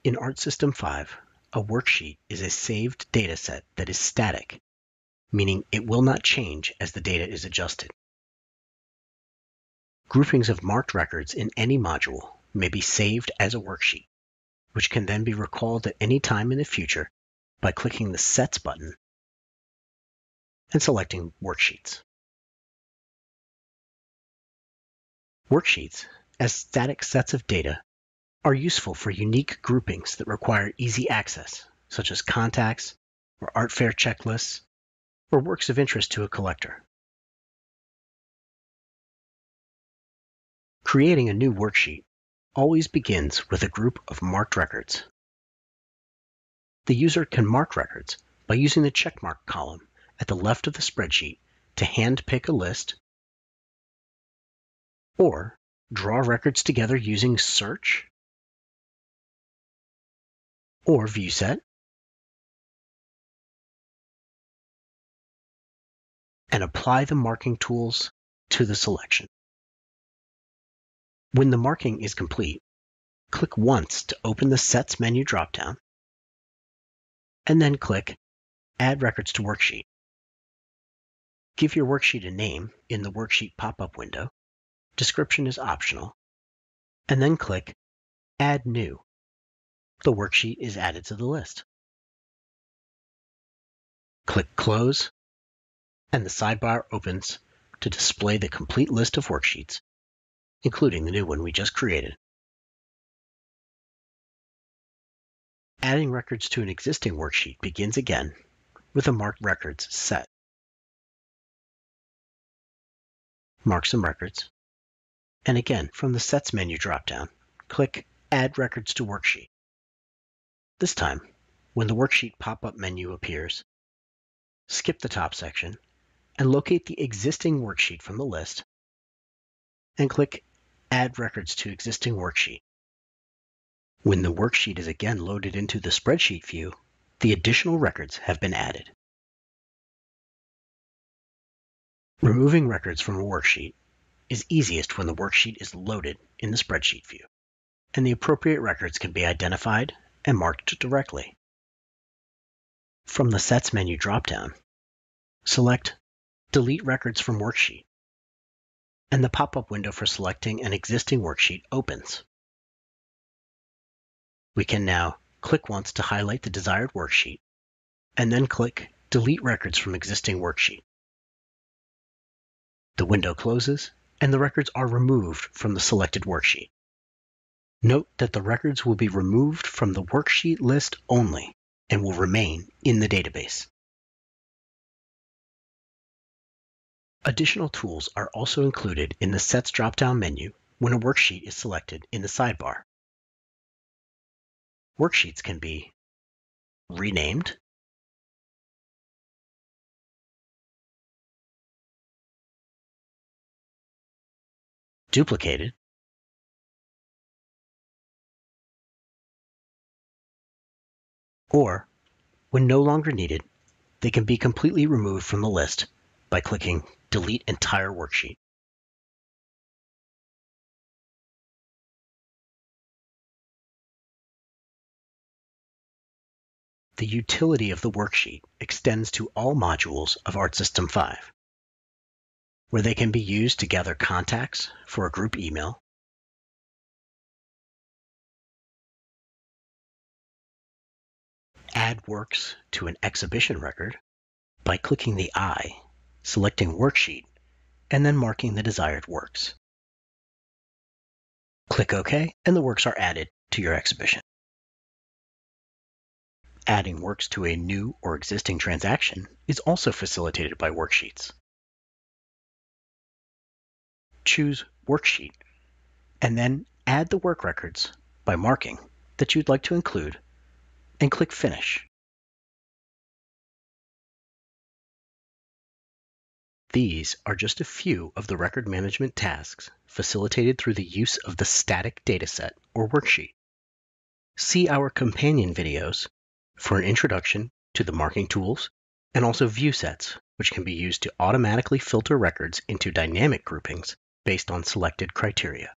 In Artsystem5, a worksheet is a saved data set that is static, meaning it will not change as the data is adjusted. Groupings of marked records in any module may be saved as a worksheet, which can then be recalled at any time in the future by clicking the Sets button and selecting Worksheets. Worksheets, as static sets of data, are useful for unique groupings that require easy access, such as contacts or art fair checklists or works of interest to a collector. Creating a new worksheet always begins with a group of marked records. The user can mark records by using the checkmark column at the left of the spreadsheet to handpick a list, or draw records together using Search or ViewSet, and apply the marking tools to the selection. When the marking is complete, click once to open the Sets menu dropdown, and then click Add Records to Worksheet. Give your worksheet a name in the Worksheet pop-up window. Description is optional, and then click Add New. The worksheet is added to the list. Click Close, and the sidebar opens to display the complete list of worksheets, including the new one we just created. Adding records to an existing worksheet begins again with a Marked Records set. Mark some records, and again from the Sets menu dropdown, click Add Records to Worksheet. This time, when the Worksheet pop-up menu appears, skip the top section and locate the existing worksheet from the list and click Add Records to Existing Worksheet. When the worksheet is again loaded into the spreadsheet view, the additional records have been added. Removing records from a worksheet is easiest when the worksheet is loaded in the spreadsheet view, and the appropriate records can be identified and marked directly. From the Sets menu dropdown, select Delete Records from Worksheet, and the pop-up window for selecting an existing worksheet opens. We can now click once to highlight the desired worksheet, and then click Delete Records from Existing Worksheet. The window closes, and the records are removed from the selected worksheet. Note that the records will be removed from the worksheet list only and will remain in the database. Additional tools are also included in the Sets drop-down menu when a worksheet is selected in the sidebar. Worksheets can be renamed, duplicated, or, when no longer needed, they can be completely removed from the list by clicking Delete Entire Worksheet. The utility of the worksheet extends to all modules of Artsystem5, where they can be used to gather contacts for a group email, add works to an exhibition record by clicking the eye, selecting Worksheet, and then marking the desired works. Click OK, and the works are added to your exhibition. Adding works to a new or existing transaction is also facilitated by Worksheets. Choose Worksheet, and then add the work records by marking that you'd like to include, and click Finish. These are just a few of the record management tasks facilitated through the use of the static dataset or worksheet. See our companion videos for an introduction to the marking tools and also view sets, which can be used to automatically filter records into dynamic groupings based on selected criteria.